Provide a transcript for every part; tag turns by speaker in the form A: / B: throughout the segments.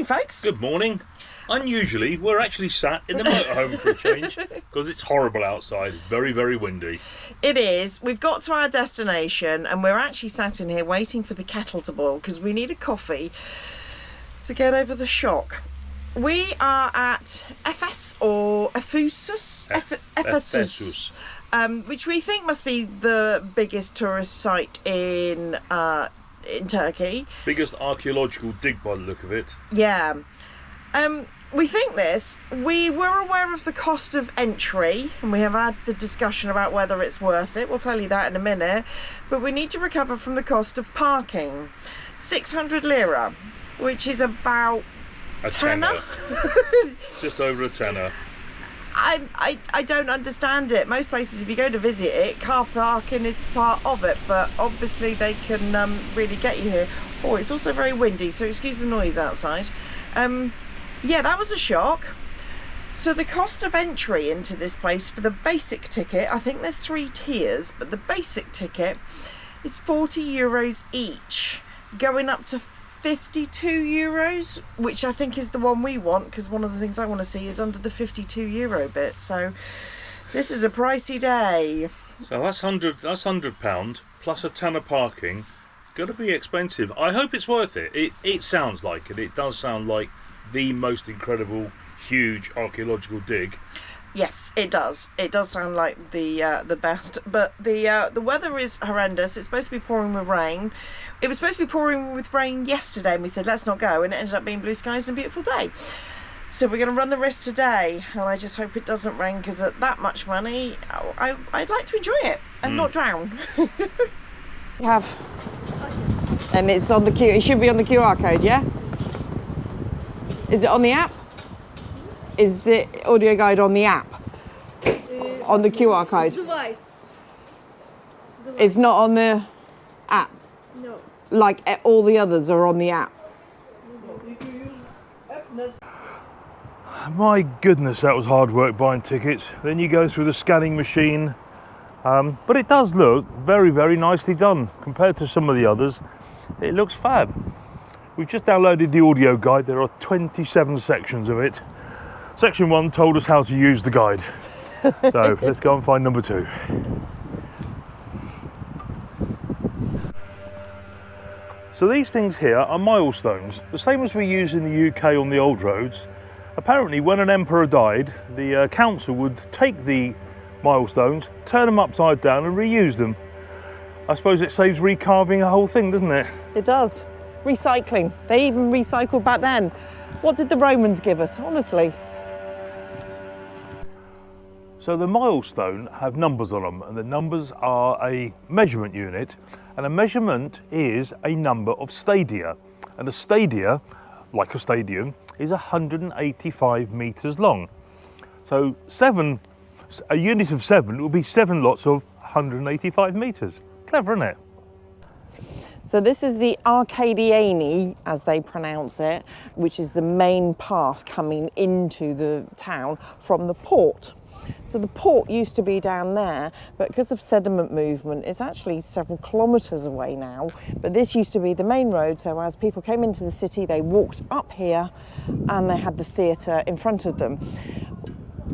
A: morning, folks.
B: Good morning. Unusually, we're actually sat in the motorhome for a change because it's horrible outside. Very, very windy.
A: It is. We've got to our destination and we're actually sat in here waiting for the kettle to boil because we need a coffee to get over the shock. We are at Ephesus or Ephesus,
B: Ephesus.
A: Which we think must be the biggest tourist site in Turkey.
B: Biggest archaeological dig by the look of it.
A: Yeah. We think this. We were aware of the cost of entry and we have had the discussion about whether it's worth it. We'll tell you that in a minute. But we need to recover from the cost of parking. 600 lira, which is about
B: A
A: tenner.
B: Just over a tenner.
A: I don't understand it. Most places, if you go to visit it, car parking is part of it, but obviously they can really get you here. Oh, it's also very windy, so excuse the noise outside. Yeah, that was a shock. So the cost of entry into this place for the basic ticket, I think there's 3 tiers, but the basic ticket is 40 euros each, going up to 52 euros, which I think is the one we want, because one of the things I want to see is under the 52 euro bit. So this is a pricey day.
B: So that's £100 plus a tenner parking. It's got to be expensive. I hope it's worth it. It sounds like it. It does sound like the most incredible, huge archaeological dig.
A: Yes, it does. It does sound like the best, but the weather is horrendous. It's supposed to be pouring with rain. It was supposed to be pouring with rain yesterday, and we said let's not go, and it ended up being blue skies and a beautiful day. So we're going to run the risk today, and I just hope it doesn't rain, because at that much money, I'd like to enjoy it and not drown. You have, and it's on the Q. It should be on the QR code, yeah. Is it on the app? Is the audio guide on the app? On the QR code?
C: Device.
A: It's not on the app?
C: No.
A: Like all the others are on the app?
B: My goodness, that was hard work buying tickets. Then you go through the scanning machine. But it does look very, very nicely done. Compared to some of the others, it looks fab. We've just downloaded the audio guide. There are 27 sections of it. Section 1 told us how to use the guide. So let's go and find number 2. So these things here are milestones, the same as we use in the UK on the old roads. Apparently when an emperor died, the council would take the milestones, turn them upside down and reuse them. I suppose it saves recarving a whole thing, doesn't it?
A: It does. Recycling. They even recycled back then. What did the Romans give us, honestly?
B: So the milestone have numbers on them, and the numbers are a measurement unit, and a measurement is a number of stadia. And a stadia, like a stadium, is 185 metres long. So a unit of 7 will be 7 lots of 185 metres. Clever, isn't it?
A: So this is the Arcadiani, as they pronounce it, which is the main path coming into the town from the port. So the port used to be down there, but because of sediment movement, it's actually several kilometres away now. But this used to be the main road, so as people came into the city, they walked up here and they had the theatre in front of them.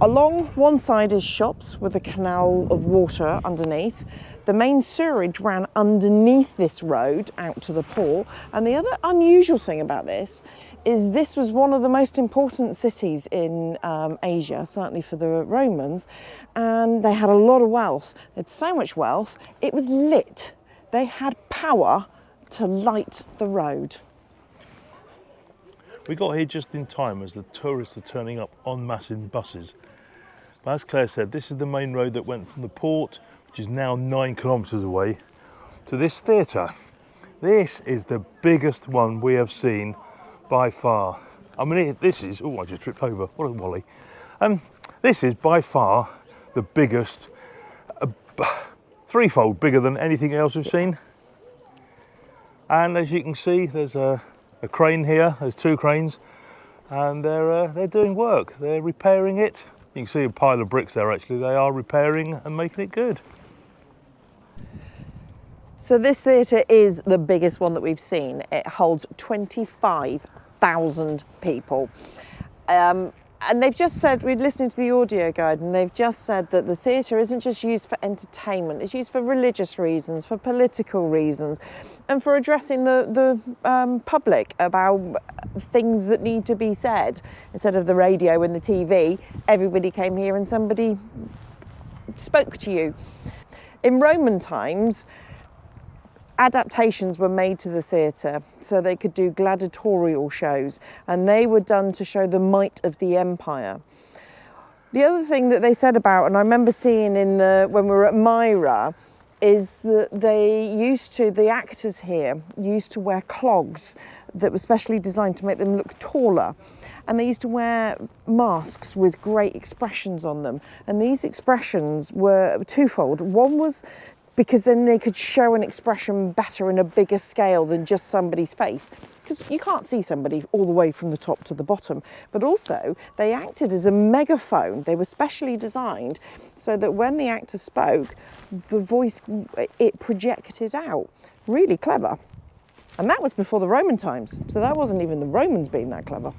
A: Along one side is shops with a canal of water underneath. The main sewerage ran underneath this road out to the port. And the other unusual thing about this was one of the most important cities in Asia, certainly for the Romans, and they had a lot of wealth. They had so much wealth, it was lit. They had power to light the road.
B: We got here just in time as the tourists are turning up en masse in buses. But as Claire said, this is the main road that went from the port, which is now 9 kilometres away, to this theatre. This is the biggest one we have seen by far. I mean, this is, oh, I just tripped over, what a wally. This is by far the biggest, threefold bigger than anything else we've seen. And as you can see, there's a crane here, there's 2 cranes, and they're doing work, they're repairing it. You can see a pile of bricks there actually, they are repairing and making it good.
A: So this theatre is the biggest one that we've seen. It holds 25 100,000 people. And they've just said, we're listening to the audio guide, and they've just said that the theatre isn't just used for entertainment, it's used for religious reasons, for political reasons, and for addressing the public about things that need to be said. Instead of the radio and the TV, everybody came here and somebody spoke to you. In Roman times, adaptations were made to the theatre so they could do gladiatorial shows, and they were done to show the might of the empire. The other thing that they said about, and I remember seeing when we were at Myra, is that the actors here used to wear clogs that were specially designed to make them look taller. And they used to wear masks with great expressions on them. And these expressions were twofold. One was because then they could show an expression better in a bigger scale than just somebody's face. Because you can't see somebody all the way from the top to the bottom. But also, they acted as a megaphone. They were specially designed so that when the actor spoke, the voice, it projected out. Really clever. And that was before the Roman times. So that wasn't even the Romans being that clever.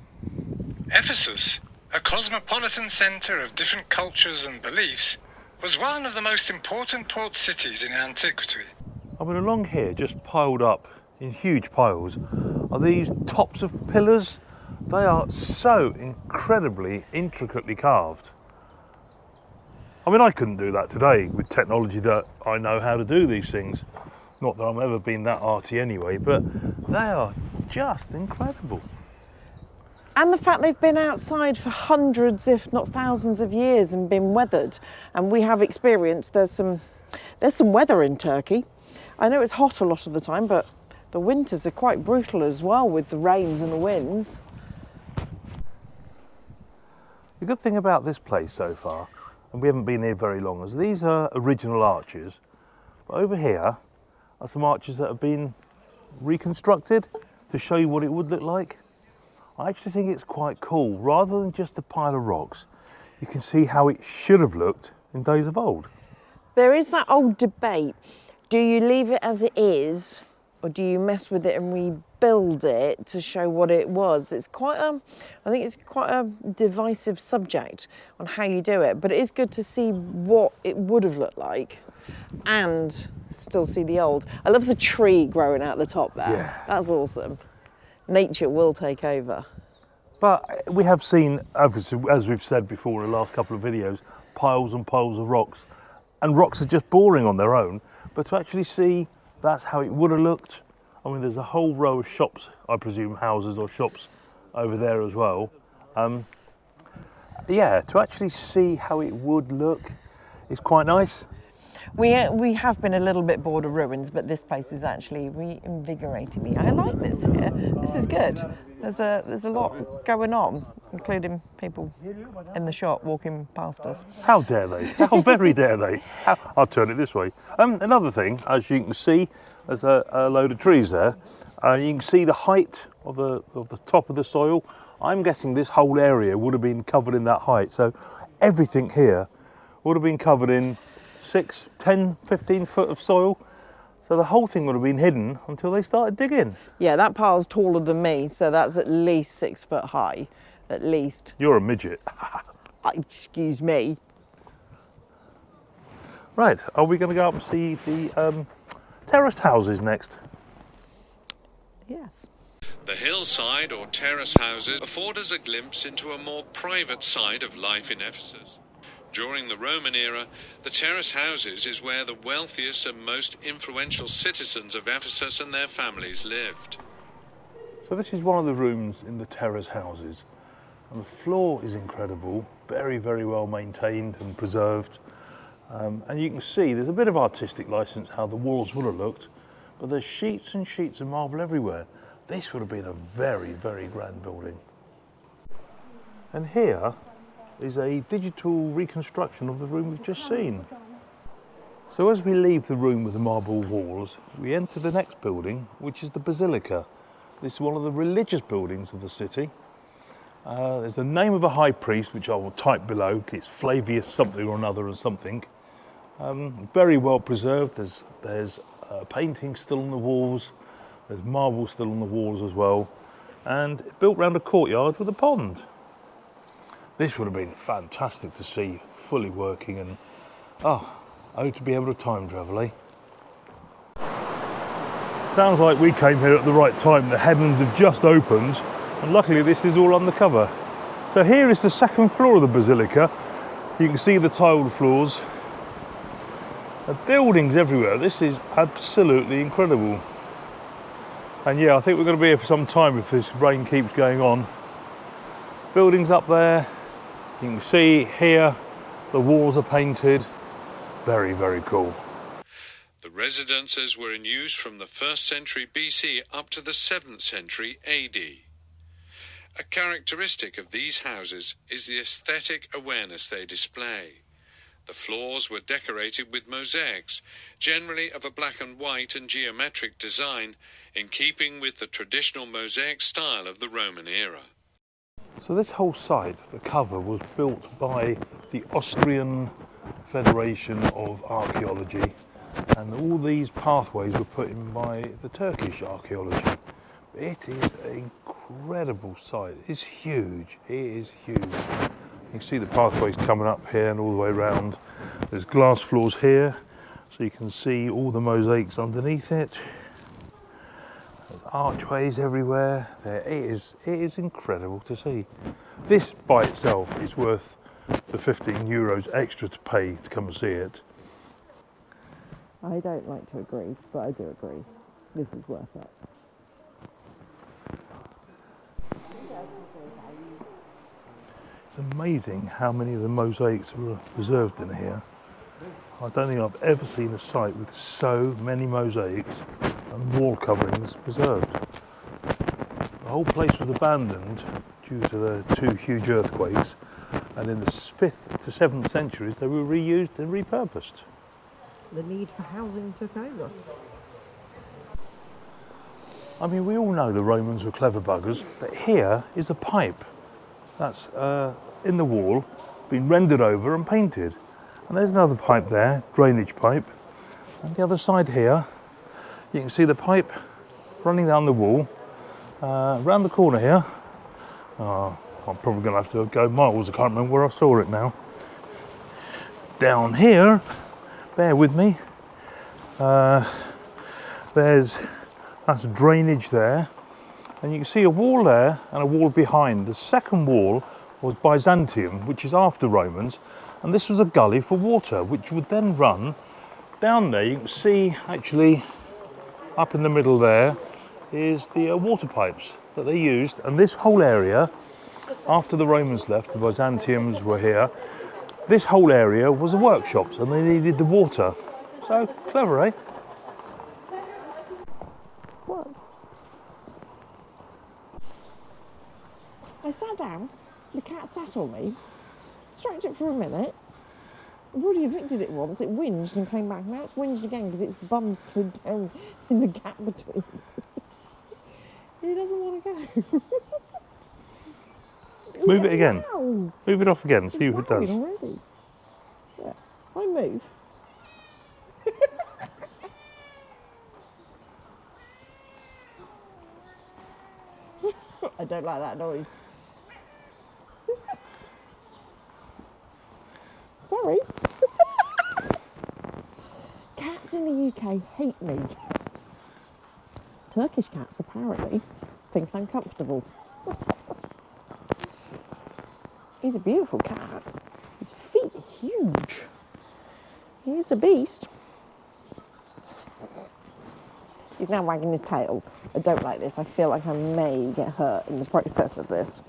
C: Ephesus, a cosmopolitan centre of different cultures and beliefs, was one of the most important port cities in antiquity.
B: I mean, along here, just piled up in huge piles, are these tops of pillars. They are so incredibly intricately carved. I mean, I couldn't do that today with technology that I know how to do these things. Not that I've ever been that arty anyway, but they are just incredible.
A: And the fact they've been outside for hundreds, if not thousands of years and been weathered. And we have experienced there's some weather in Turkey. I know it's hot a lot of the time, but the winters are quite brutal as well with the rains and the winds.
B: The good thing about this place so far, and we haven't been here very long, is these are original arches. But over here are some arches that have been reconstructed to show you what it would look like. I actually think it's quite cool. Rather than just a pile of rocks, you can see how it should have looked in days of old.
A: There is that old debate. Do you leave it as it is, or do you mess with it and rebuild it to show what it was? I think it's quite a divisive subject on how you do it, but it is good to see what it would have looked like and still see the old. I love the tree growing out the top there.
B: Yeah.
A: That's awesome. Nature will take over.
B: But we have seen, as we've said before in the last couple of videos, piles and piles of rocks. And rocks are just boring on their own. But to actually see that's how it would have looked. I mean, there's a whole row of shops, I presume houses or shops over there as well. Yeah, to actually see how it would look is quite nice.
A: We have been a little bit bored of ruins, but this place is actually reinvigorating me. I like this here. This is good. There's a lot going on, including people in the shop walking past us.
B: How dare they? How very dare they? I'll turn it this way. Another thing, as you can see, there's a load of trees there. You can see the height of the top of the soil. I'm guessing this whole area would have been covered in that height. So everything here would have been covered in 6, 10, 15 foot of soil. So the whole thing would have been hidden until they started digging.
A: Yeah, that pile's taller than me, so that's at least 6 foot high, at least.
B: You're a midget.
A: Excuse me.
B: Right, are we going to go up and see the terraced houses next?
A: Yes.
D: The hillside or terrace houses afford us a glimpse into a more private side of life in Ephesus. During the Roman era, the terrace houses is where the wealthiest and most influential citizens of Ephesus and their families lived.
B: So this is one of the rooms in the terrace houses. And the floor is incredible, very, very well maintained and preserved. And you can see there's a bit of artistic license how the walls would have looked, but there's sheets and sheets of marble everywhere. This would have been a very, very grand building. And here is a digital reconstruction of the room we've just seen. So as we leave the room with the marble walls, we enter the next building, which is the Basilica. This is one of the religious buildings of the city. There's the name of a high priest, which I will type below. It's Flavius something or another and something. Very well preserved. There's painting still on the walls. There's marble still on the walls as well. and built round a courtyard with a pond. This would have been fantastic to see fully working, and to be able to time travel, eh? Sounds like we came here at the right time. The heavens have just opened, and luckily this is all undercover. So here is the second floor of the Basilica. You can see the tiled floors. There are buildings everywhere. This is absolutely incredible. And yeah, I think we're going to be here for some time if this rain keeps going on. Buildings up there. You can see here the walls are painted. Very, very cool.
D: The residences were in use from the 1st century BC up to the 7th century AD. A characteristic of these houses is the aesthetic awareness they display. The floors were decorated with mosaics, generally of a black and white and geometric design, in keeping with the traditional mosaic style of the Roman era.
B: So this whole site, the cover, was built by the Austrian Federation of Archaeology, and all these pathways were put in by the Turkish archaeology. It is an incredible site. It's huge. It is huge. You can see the pathways coming up here and all the way around. There's glass floors here, so you can see all the mosaics underneath it. There's archways everywhere. It is incredible to see. This by itself is worth the €15 extra to pay to come and see it.
A: I don't like to agree, but I do agree. This is worth it.
B: It's amazing how many of the mosaics were preserved in here. I don't think I've ever seen a site with so many mosaics and wall coverings preserved. The whole place was abandoned due to the 2 huge earthquakes, and in the 5th to 7th centuries they were reused and repurposed.
A: The need for housing took over.
B: I mean, we all know the Romans were clever buggers, but here is a pipe that's in the wall, been rendered over and painted. And there's another pipe there, drainage pipe. And the other side here, you can see the pipe running down the wall, round the corner here. I'm probably going to have to go miles, I can't remember where I saw it now. Down here, bear with me, that's drainage there, and you can see a wall there and a wall behind. The second wall was Byzantium, which is after Romans, and this was a gully for water, which would then run down there. You can see actually up in the middle there is the water pipes that they used, and this whole area, after the Romans left, the Byzantiums were here, this whole area was a workshops and they needed the water. So clever, eh?
A: What? I sat down, the cat sat on me, stroked it for a minute. I've already evicted it once, it whinged and came back. Now it's whinged again because its bum slid down in the gap between us. It doesn't want to go.
B: Move it again.
A: Wow.
B: Move it off again, see if it does.
A: Already. Yeah. I move. I don't like that noise. Sorry. Cats in the UK hate me. Turkish cats apparently think I'm comfortable. He's a beautiful cat. His feet are huge. He's a beast. He's now wagging his tail. I don't like this. I feel like I may get hurt in the process of this.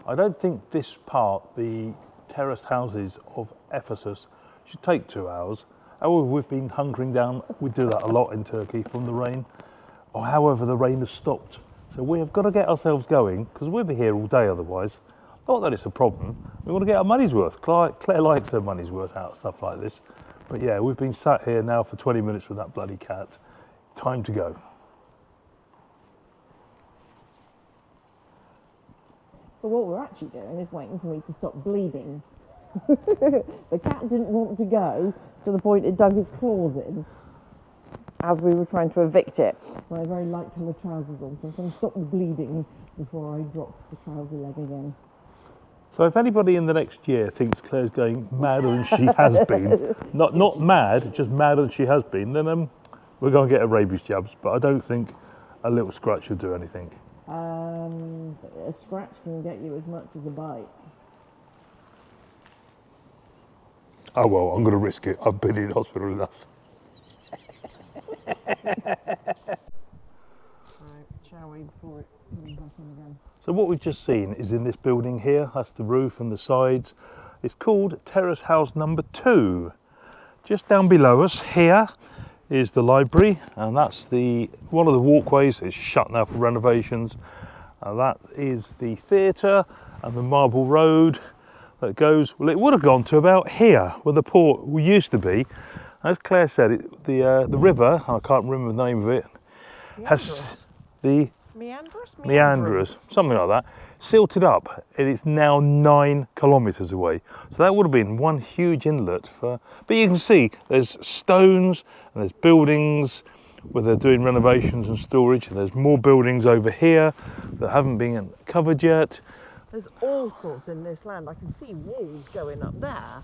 B: I don't think this part, the terraced houses of Ephesus, should take 2 hours. However, we've been hunkering down. We do that a lot in Turkey from the rain. Or however, the rain has stopped. So we have got to get ourselves going because we'll be here all day otherwise. Not that it's a problem. We want to get our money's worth. Claire likes her money's worth out of stuff like this. But yeah, we've been sat here now for 20 minutes with that bloody cat. Time to go.
A: But what we're actually doing is waiting for me to stop bleeding. The cat didn't want to go to the point it dug his claws in as we were trying to evict it. I very light coloured trousers on, so I'm trying to stop the bleeding before I drop the trouser leg again.
B: So if anybody in the next year thinks Claire's going madder than she has been, not mad, just madder than she has been, then we're going to get her rabies jabs, but I don't think a little scratch will do anything.
A: A scratch can get you as much as a bite.
B: Oh well, I'm going to risk it. I've been in hospital enough.
A: Right, shall we, before it comes back in again?
B: So what we've just seen is in this building here, that's the roof and the sides. It's called Terrace House number 2. Just down below us here is the library, and that's one of the walkways. It's shut now for renovations. That is the theatre and the marble road that goes, well, it would have gone to about here where the port used to be. As Claire said, the river, I can't remember the name of it, has the meanders, something like that, silted up, and it's now 9 kilometres away. So that would have been one huge inlet but you can see there's stones and there's buildings where they're doing renovations and storage, and there's more buildings over here that haven't been covered yet.
A: There's all sorts in this land. I can see walls going up there.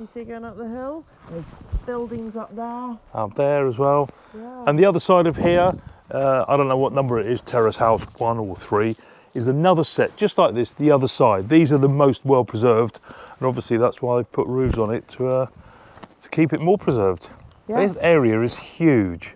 A: You see going up the hill? There's buildings up there.
B: Up there as well.
A: Yeah.
B: And the other side of here, I don't know what number it is, Terrace House 1 or 3, is another set, just like this, the other side. These are the most well preserved, and obviously that's why they've put roofs on it to keep it more preserved.
A: Yeah.
B: This area is huge.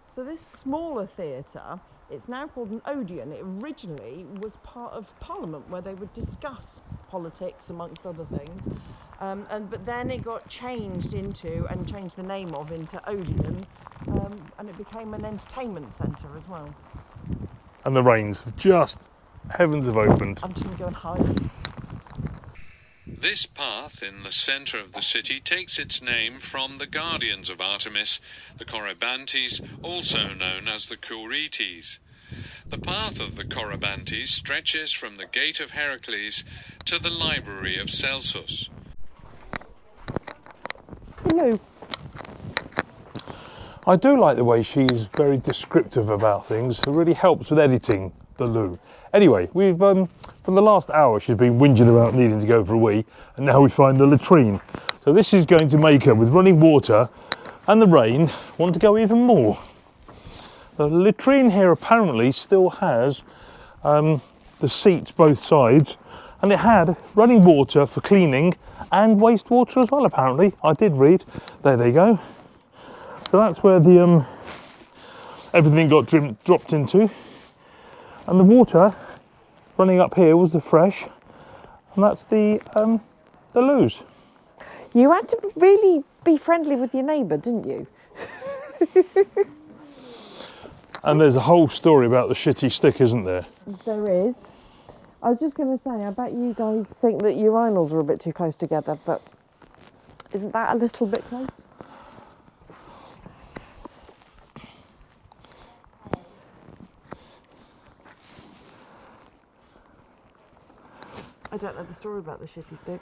A: So this smaller theatre, it's now called an Odeon. It originally was part of Parliament where they would discuss politics amongst other things. But then it got changed the name of into Odeon, and it became an entertainment centre as well.
B: And the rains have heavens have opened.
A: I'm just going to go and hide.
D: This path in the centre of the city takes its name from the guardians of Artemis, the Corybantes, also known as the Curites. The path of the Corybantes stretches from the Gate of Heracles to the Library of Celsus.
B: Hello. I do like the way she's very descriptive about things. It really helps with editing the loo. Anyway, we've for the last hour she's been whinging about needing to go for a wee, and now we find the latrine. So this is going to make her, with running water and the rain, want to go even more. The latrine here apparently still has the seats both sides, and it had running water for cleaning and wastewater as well, apparently. I did read. There they go. So that's where the everything got dropped into, and the water running up here was the fresh, and that's the loos.
A: You had to really be friendly with your neighbour, didn't you?
B: And there's a whole story about the shitty stick, isn't there?
A: There is. I was just going to say, I bet you guys think that urinals are a bit too close together, but isn't that a little bit close? I don't know the story about the shitty stick.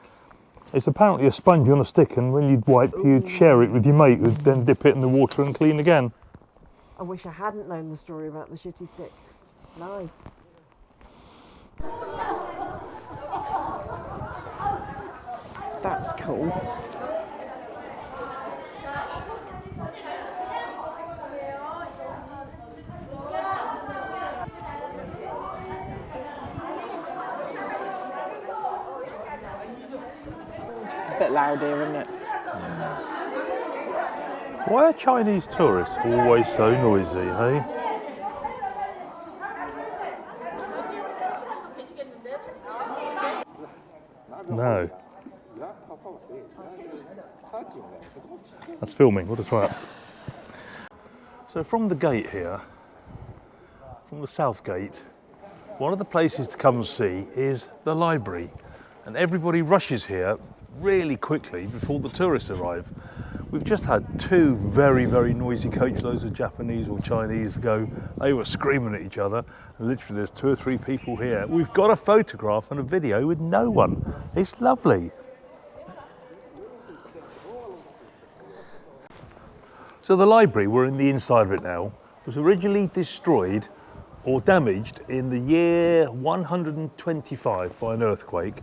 B: It's apparently a sponge on a stick, and when you'd wipe, you'd share it with your mate, who'd then dip it in the water and clean again.
A: I wish I hadn't known the story about the shitty stick. Nice. That's cool. It's a bit loud here, isn't it?
B: Why are Chinese tourists always so noisy, hey? No. That's filming, what a twat. So from the gate here, from the south gate, one of the places to come and see is the library. And everybody rushes here really quickly before the tourists arrive. We've just had two very, very noisy coach loads of Japanese or Chinese go. They were screaming at each other. And literally there's 2 or 3 people here. We've got a photograph and a video with no one. It's lovely. So the library, we're in the inside of it now, was originally destroyed or damaged in the year 125 by an earthquake,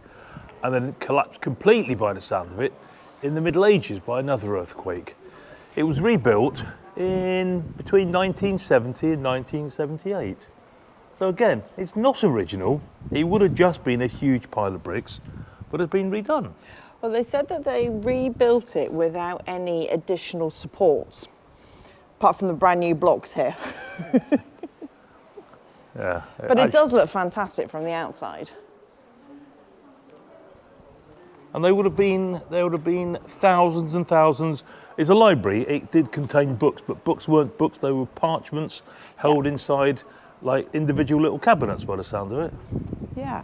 B: and then collapsed completely by the sound of it in the Middle Ages by another earthquake. It was rebuilt in between 1970 and 1978. So again, it's not original. It would have just been a huge pile of bricks, but it's been redone.
A: Well, they said that they rebuilt it without any additional supports, apart from the brand new blocks here.
B: Yeah.
A: But it does look fantastic from the outside.
B: And there would have been thousands and thousands. It's a library. It did contain books, but books weren't books. They were parchments held inside like individual little cabinets by the sound of it.
A: Yeah.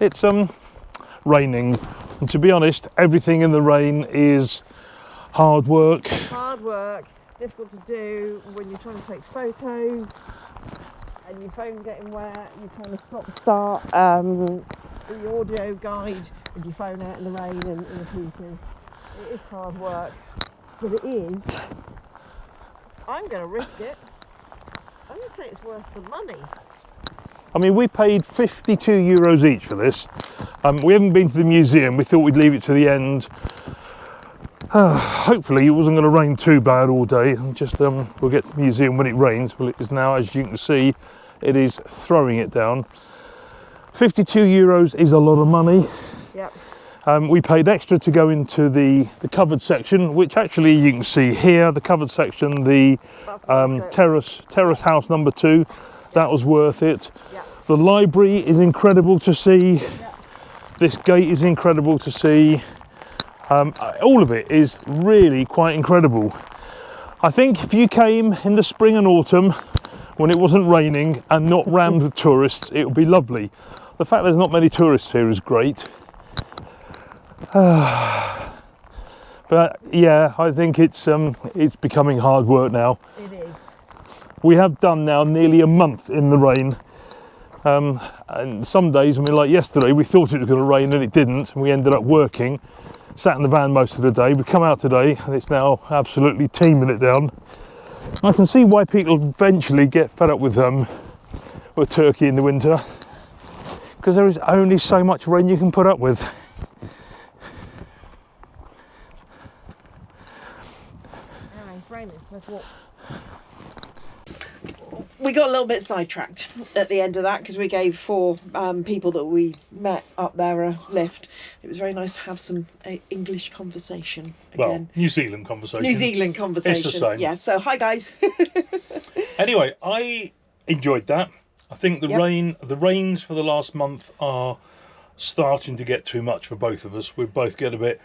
B: It's raining, and to be honest, everything in the rain is hard work.
A: Hard work, difficult to do when you're trying to take photos and your phone's getting wet, you're trying to start the audio guide with your phone out in the rain and in the pieces. It is hard work, but it is. I'm going to risk it. I'm going to say it's worth the money.
B: I mean, we paid €52 each for this. We haven't been to the museum. We thought we'd leave it to the end. Hopefully it wasn't going to rain too bad all day. Just we'll get to the museum when it rains. Well, it is now, as you can see, it is throwing it down. €52 is a lot of money.
A: Yep.
B: We paid extra to go into the covered section, which actually you can see here, the covered section, the terrace house number 2. That was worth it.
A: Yep.
B: The library is incredible to see. Yep. This gate is incredible to see. All of it is really quite incredible. I think if you came in the spring and autumn when it wasn't raining and not rammed with tourists, it would be lovely. The fact there's not many tourists here is great. But yeah, I think it's becoming hard work now.
A: It is.
B: We have done now nearly a month in the rain. And some days, I mean, like yesterday, we thought it was going to rain and it didn't, and we ended up working. Sat in the van most of the day. We come out today and it's now absolutely teeming it down. I can see why people eventually get fed up with Turkey in the winter, because there is only so much rain you can put up with.
A: Anyway, it's raining. Let's walk. We got a little bit sidetracked at the end of that because we gave 4 people that we met up there a lift. It was very nice to have some English conversation again.
B: Well, New Zealand conversation.
A: New Zealand conversation.
B: It's the same.
A: Yeah, so hi guys.
B: Anyway, I enjoyed that. I think the rains for the last month are starting to get too much for both of us. We both get a bit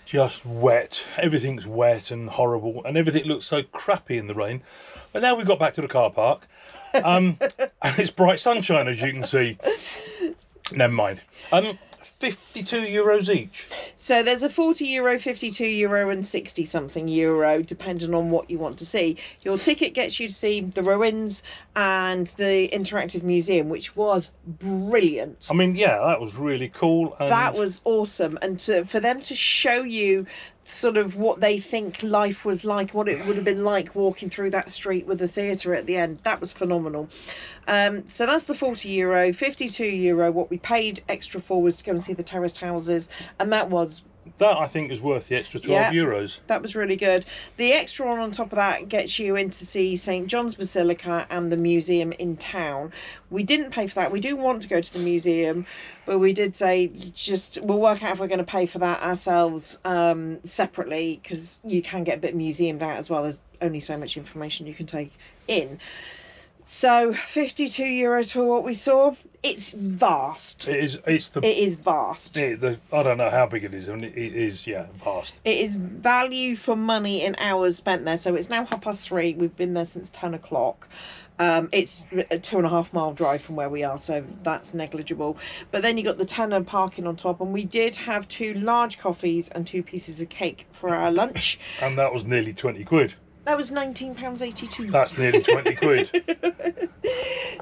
B: just wet. Everything's wet and horrible, and everything looks so crappy in the rain. But now we've got back to the car park, and it's bright sunshine, as you can see. Never mind. €52 each.
A: So there's a €40, €52 and 60 something euro, depending on what you want to see. Your ticket gets you to see the ruins and the interactive museum, which was brilliant.
B: I mean, yeah, that was really cool. And
A: that was awesome. And for them to show you sort of what they think life was like, what it would have been like walking through that street with the theatre at the end, that was phenomenal. So that's the €40, €52 what we paid extra for was to go and see the Terrace Houses, and that
B: I think is worth the extra €12.
A: That was really good. The extra on top of that gets you in to see St John's Basilica and the museum in town. We didn't pay for that. We do want to go to the museum, but we did say we'll work out if we're going to pay for that ourselves separately, because you can get a bit museumed out as well. There's only so much information you can take in. So €52 for what we saw. It's vast.
B: It is
A: vast.
B: I don't know how big it is. I mean, it is, vast.
A: It is value for money in hours spent there. So it's now 3:30. We've been there since 10 o'clock. It's a 2.5 mile drive from where we are, so that's negligible. But then you got the tenner parking on top, and we did have 2 large coffees and 2 pieces of cake for our lunch.
B: And that was nearly 20 quid.
A: That was £19.82.
B: That's nearly 20 quid.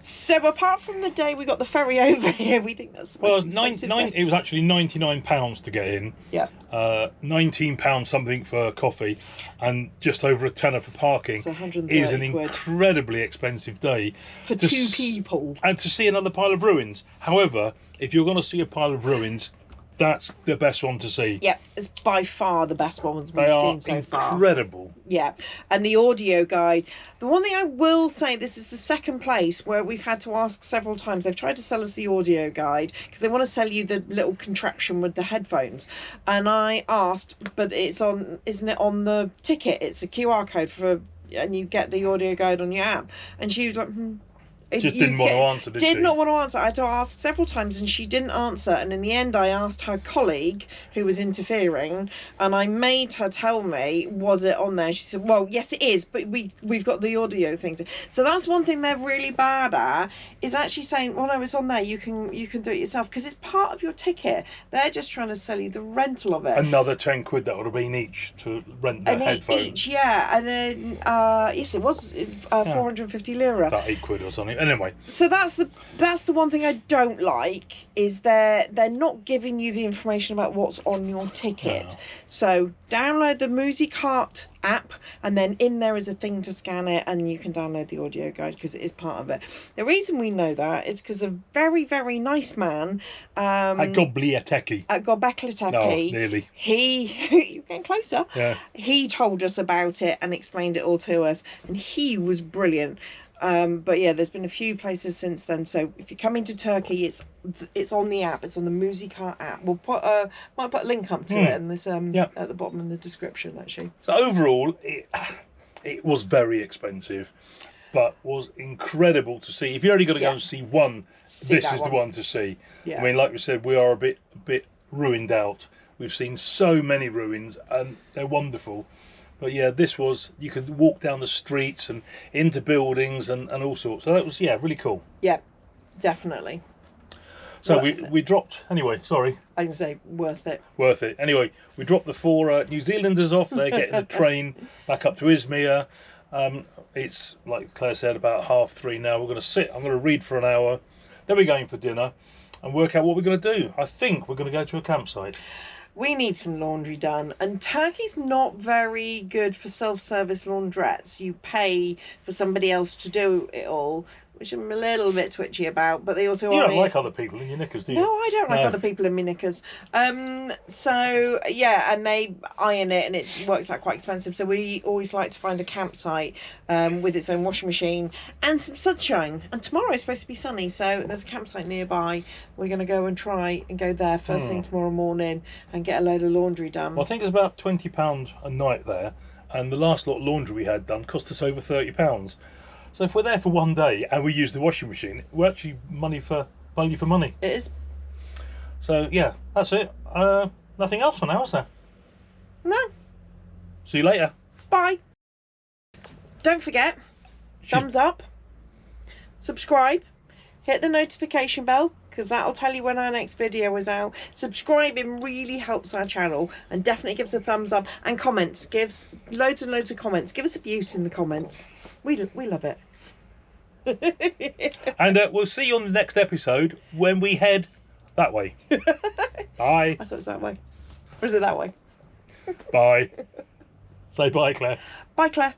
A: So apart from the day we got the ferry over here, we think that's the
B: Well,
A: most expensive day.
B: it was actually £99 to get in.
A: Yeah.
B: £19 something for coffee, and just over a tenner for parking.
A: So 130
B: is an
A: quid.
B: incredibly expensive day
A: For
B: to
A: 2 people.
B: and to see another pile of ruins. However, if you're going to see a pile of ruins, that's the best one to see.
A: Yeah, it's by far the best ones
B: They
A: we've
B: are
A: seen so far.
B: incredible.
A: Yeah, and the audio guide. The one thing I will say, this is the second place where we've had to ask several times. They've tried to sell us the audio guide because they want to sell you the little contraption with the headphones. And I asked, but it's on, isn't it on the ticket? It's a QR code for, and you get the audio guide on your app. And she was like,
B: Just didn't want to answer, did she?
A: Did not want to answer. I had to ask several times and she didn't answer. And in the end, I asked her colleague who was interfering and I made her tell me, was it on there? She said, well, yes, it is, but we've got the audio things. So that's one thing they're really bad at, is actually saying, well, no, it's on there. You can do it yourself because it's part of your ticket. They're just trying to sell you the rental of it.
B: Another 10 quid that would have been each to rent the headphones.
A: Each, yeah. And then, yes, it was 450 lira.
B: About 8 quid or something. Anyway.
A: So that's the one thing I don't like, is they're not giving you the information about what's on your ticket.
B: No.
A: So download the Motorhome app, and then in there is a thing to scan it, and you can download the audio guide because it is part of it. The reason we know that is because a very, very nice man
B: At Göbekli.
A: at Göbekli Tepe.
B: No, nearly.
A: You're getting closer.
B: Yeah.
A: He told us about it and explained it all to us, and he was brilliant. But yeah, there's been a few places since then. So if you come into Turkey, it's on the app. It's on the Musica app. We'll might put a link up to it in this at the bottom in the description actually.
B: So overall, it was very expensive, but was incredible to see. If you're only going to go and see one, this is the one to see.
A: Yeah.
B: I mean, like we said, we are a bit ruined out. We've seen so many ruins, and they're wonderful. But yeah, this was, you could walk down the streets and into buildings and all sorts. So that was, really cool.
A: Yeah, definitely.
B: So we dropped, anyway, sorry.
A: I can say worth it.
B: Worth it. Anyway, we dropped the 4 New Zealanders off. They're getting the train back up to Izmir. It's, like Claire said, about 3:30 now. We're going to sit, I'm going to read for an hour. Then we're going for dinner and work out what we're going to do. I think we're going to go to a campsite.
A: We need some laundry done, and Turkey's not very good for self-service laundrettes. You pay for somebody else to do it all, which I'm a little bit twitchy about, but they also...
B: You don't like other people in your knickers, do you?
A: No, I don't like other people in my knickers. So, yeah, and they iron it, and it works out quite expensive. So we always like to find a campsite with its own washing machine and some sunshine. And tomorrow is supposed to be sunny, so there's a campsite nearby. We're going to go and try and go there first thing tomorrow morning and get a load of laundry done.
B: Well, I think it's about £20 a night there, and the last lot of laundry we had done cost us over £30. So if we're there for one day and we use the washing machine, we're actually value for money.
A: It is.
B: So yeah, that's it. Nothing else for now, is there?
A: No.
B: See you later.
A: Bye. Don't forget, thumbs up, subscribe, hit the notification bell, because that'll tell you when our next video is out. Subscribing really helps our channel, and definitely gives a thumbs up, and comments. Gives loads and loads of comments. Give us abuse in the comments. We love it.
B: And we'll see you on the next episode when we head that way. Bye.
A: I thought it was that way. Or is it that way?
B: Bye. Say bye, Claire.
A: Bye, Claire.